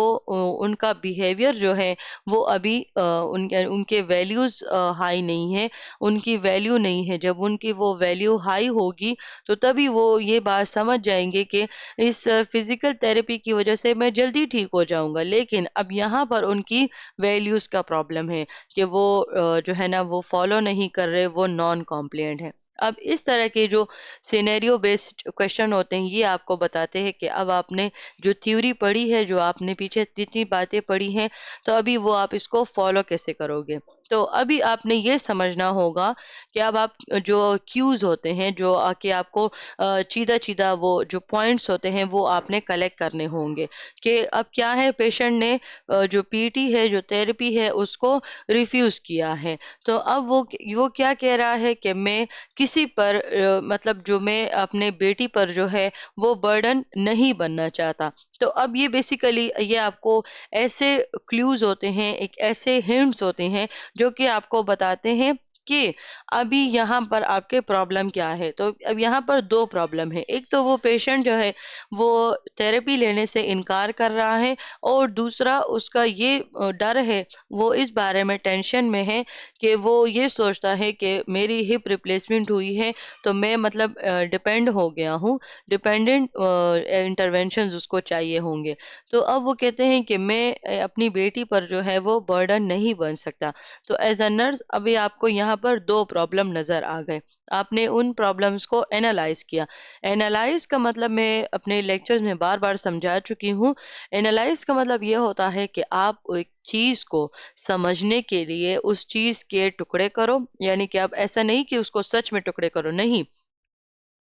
उनका बिहेवियर जो है वो अभी उनके उनके वैल्यूज़ हाई नहीं है, उनकी वैल्यू नहीं है। जब उनकी वो वैल्यू हाई होगी तो तभी वो ये बात समझ जाएंगे कि इस फिजिकल थेरेपी की वजह से मैं जल्दी ठीक हो जाऊंगा। लेकिन अब यहाँ पर उनकी वैल्यूज का प्रॉब्लम है कि वो जो है ना वो फॉलो नहीं कर रहे, वो नॉन कॉम्प्लिएंट है। अब इस तरह के जो सिनेरियो बेस्ड क्वेश्चन होते हैं ये आपको बताते हैं कि अब आपने जो थ्योरी पढ़ी है, जो आपने पीछे जितनी बातें पढ़ी हैं, तो अभी वो आप इसको फॉलो कैसे करोगे। तो अभी आपने ये समझना होगा कि अब आप जो क्यूज होते हैं जो आके आपको चीदा चीदा वो जो पॉइंट्स होते हैं वो आपने कलेक्ट करने होंगे कि अब क्या है, पेशेंट ने जो पीटी है जो थेरेपी है उसको रिफ्यूज किया है। तो अब वो क्या कह रहा है कि मैं किसी पर मतलब जो मैं अपने बेटी पर जो है वो बर्डन नहीं बनना चाहता। तो अब ये बेसिकली ये आपको ऐसे क्लूज होते हैं, एक ऐसे हिंट्स होते हैं जो कि आपको बताते हैं कि अभी यहाँ पर आपके प्रॉब्लम क्या है। तो अब यहाँ पर दो प्रॉब्लम है, एक तो वो पेशेंट जो है वो थेरेपी लेने से इनकार कर रहा है, और दूसरा उसका ये डर है, वो इस बारे में टेंशन में है कि वो ये सोचता है कि मेरी हिप रिप्लेसमेंट हुई है तो मैं मतलब डिपेंड हो गया हूँ, डिपेंडेंट इंटरवेंशंस उसको चाहिए होंगे। तो अब वो कहते हैं कि मैं अपनी बेटी पर जो है वो बर्डन नहीं बन सकता। तो एज अ नर्स अभी आपको यहाँ पर दो प्रॉब्लम नजर आ गए, आपने उन प्रॉब्लम्स को एनालाइज किया। एनालाइज का मतलब मैं अपने लेक्चर्स में बार बार समझा चुकी हूँ। एनालाइज का मतलब ये होता है कि आप एक चीज को समझने के लिए उस चीज के टुकड़े करो, यानी कि आप ऐसा नहीं कि उसको सच में टुकड़े करो, नहीं,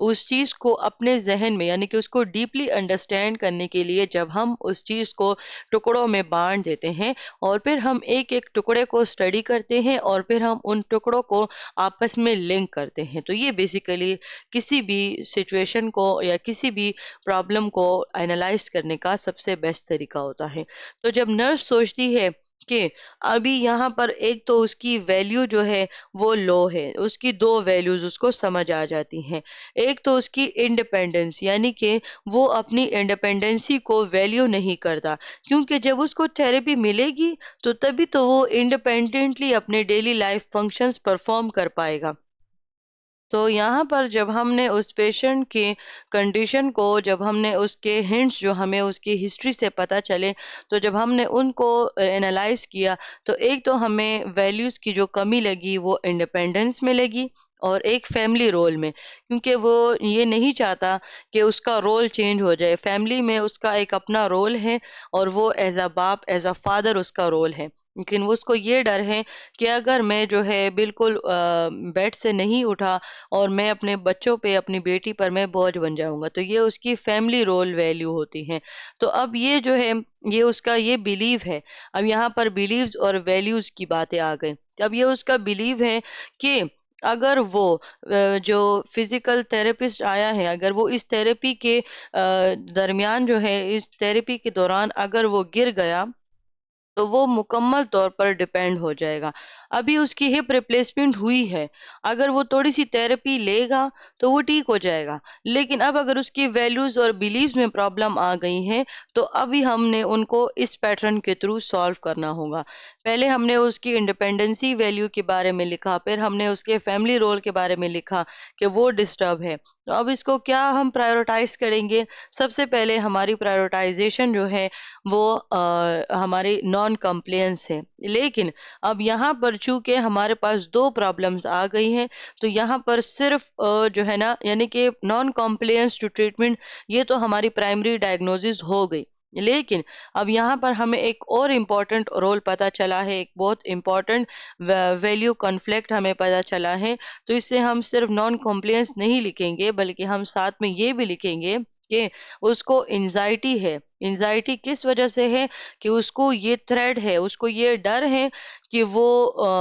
उस चीज को अपने जहन में यानी कि उसको डीपली अंडरस्टैंड करने के लिए जब हम उस चीज को टुकड़ों में बांट देते हैं और फिर हम एक एक टुकड़े को स्टडी करते हैं और फिर हम उन टुकड़ों को आपस में लिंक करते हैं, तो ये बेसिकली किसी भी सिचुएशन को या किसी भी प्रॉब्लम को एनालाइज करने का सबसे बेस्ट तरीका होता है। तो जब नर्स सोचती है کہ ابھی یہاں پر ایک تو اس کی ویلیو جو ہے وہ لو ہے، اس کی دو ویلیوز اس کو سمجھ آ جاتی ہیں۔ ایک تو اس کی انڈیپینڈنس، یعنی کہ وہ اپنی انڈیپینڈنسی کو ویلیو نہیں کرتا، کیونکہ جب اس کو تھراپی ملے گی تو تبھی تو وہ انڈیپینڈنٹلی اپنے ڈیلی لائف فنکشنز پرفارم کر پائے گا۔ تو یہاں پر جب ہم نے اس پیشنٹ کی کنڈیشن کو، جب ہم نے اس کے ہنٹس جو ہمیں اس کی ہسٹری سے پتہ چلے، تو جب ہم نے ان کو انالائز کیا، تو ایک تو ہمیں ویلیوز کی جو کمی لگی وہ انڈیپینڈنس میں لگی، اور ایک فیملی رول میں، کیونکہ وہ یہ نہیں چاہتا کہ اس کا رول چینج ہو جائے۔ فیملی میں اس کا ایک اپنا رول ہے، اور وہ ایز اے باپ، ایز اے فادر اس کا رول ہے، لیکن اس کو یہ ڈر ہے کہ اگر میں جو ہے بالکل بیڈ سے نہیں اٹھا اور میں اپنے بچوں پہ، اپنی بیٹی پر میں بوجھ بن جاؤں گا، تو یہ اس کی فیملی رول ویلیو ہوتی ہے۔ تو اب یہ جو ہے، یہ اس کا یہ بلیو ہے۔ اب یہاں پر بلیوز اور ویلیوز کی باتیں آ گئی۔ اب یہ اس کا بلیو ہے کہ اگر وہ جو فزیکل تھراپسٹ آیا ہے، اگر وہ اس تھراپی کے درمیان جو ہے، اس تھراپی کے دوران اگر وہ گر گیا تو وہ مکمل طور پر ڈیپینڈ ہو جائے گا۔ ابھی اس کی ہپ ریپلیسمنٹ ہوئی ہے، اگر وہ تھوڑی سی تھراپی لے گا تو وہ ٹھیک ہو جائے گا، لیکن اب اگر اس کی ویلیوز اور بیلیفز میں پرابلم آ گئی ہے تو ابھی ہم نے ان کو اس پیٹرن کے تھرو سالو کرنا ہوگا۔ پہلے ہم نے اس کی انڈیپینڈنسی ویلیو کے بارے میں لکھا، پھر ہم نے اس کے فیملی رول کے بارے میں لکھا کہ وہ ڈسٹرب ہے۔ تو اب اس کو کیا ہم پرائیورٹائز کریں گے؟ سب سے پہلے ہماری پرائیورٹائزیشن جو ہے وہ ہماری نان کمپلینس ہے، لیکن اب یہاں پر چونکہ ہمارے پاس دو پرابلمز آ گئی ہیں، تو یہاں پر صرف جو ہے نا، یعنی کہ نان کمپلینس ٹو ٹریٹمنٹ، یہ تو ہماری پرائمری ڈائگنوزز ہو گئی، لیکن اب یہاں پر ہمیں ایک اور امپورٹنٹ رول پتا چلا ہے، ایک بہت امپورٹنٹ ویلیو کنفلکٹ ہمیں پتا چلا ہے۔ تو اس سے ہم صرف نان کمپلینس نہیں لکھیں گے، بلکہ ہم ساتھ میں یہ بھی لکھیں گے کہ اس کو انزائٹی ہے۔ انزائٹی کس وجہ سے ہے؟ کہ اس کو یہ تھریڈ ہے، اس کو یہ ڈر ہے کہ وہ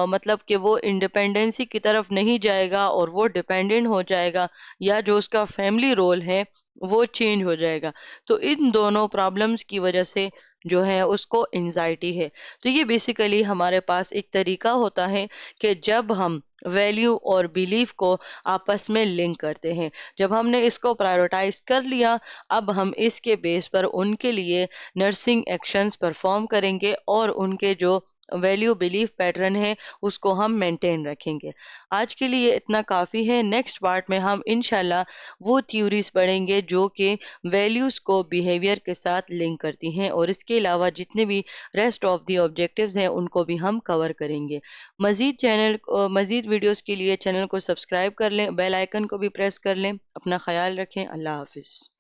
مطلب کہ وہ انڈیپینڈنسی کی طرف نہیں جائے گا اور وہ ڈیپینڈنٹ ہو جائے گا، یا جو اس کا فیملی رول ہے وہ چینج ہو جائے گا۔ تو ان دونوں پرابلمز کی وجہ سے جو ہے اس کو انزائٹی ہے۔ تو یہ بیسیکلی ہمارے پاس ایک طریقہ ہوتا ہے کہ جب ہم ویلیو اور بیلیف کو آپس میں لنک کرتے ہیں، جب ہم نے اس کو پرائیورٹائز کر لیا، اب ہم اس کے بیس پر ان کے لیے نرسنگ ایکشنز پرفارم کریں گے، اور ان کے جو ویلیو بیلیف پیٹرن ہے اس کو ہم مینٹین رکھیں گے۔ آج کے لیے اتنا کافی ہے۔ نیکسٹ پارٹ میں ہم انشاءاللہ وہ تھیوریز پڑھیں گے جو کہ ویلیوز کو بیہیویئر کے ساتھ لنک کرتی ہیں، اور اس کے علاوہ جتنے بھی ریسٹ آف دی آبجیکٹیوز ہیں ان کو بھی ہم کور کریں گے۔ مزید ویڈیوز کے لیے چینل کو سبسکرائب کر لیں، بیل آئیکن کو بھی پریس کر لیں۔ اپنا خیال رکھیں۔ اللہ حافظ۔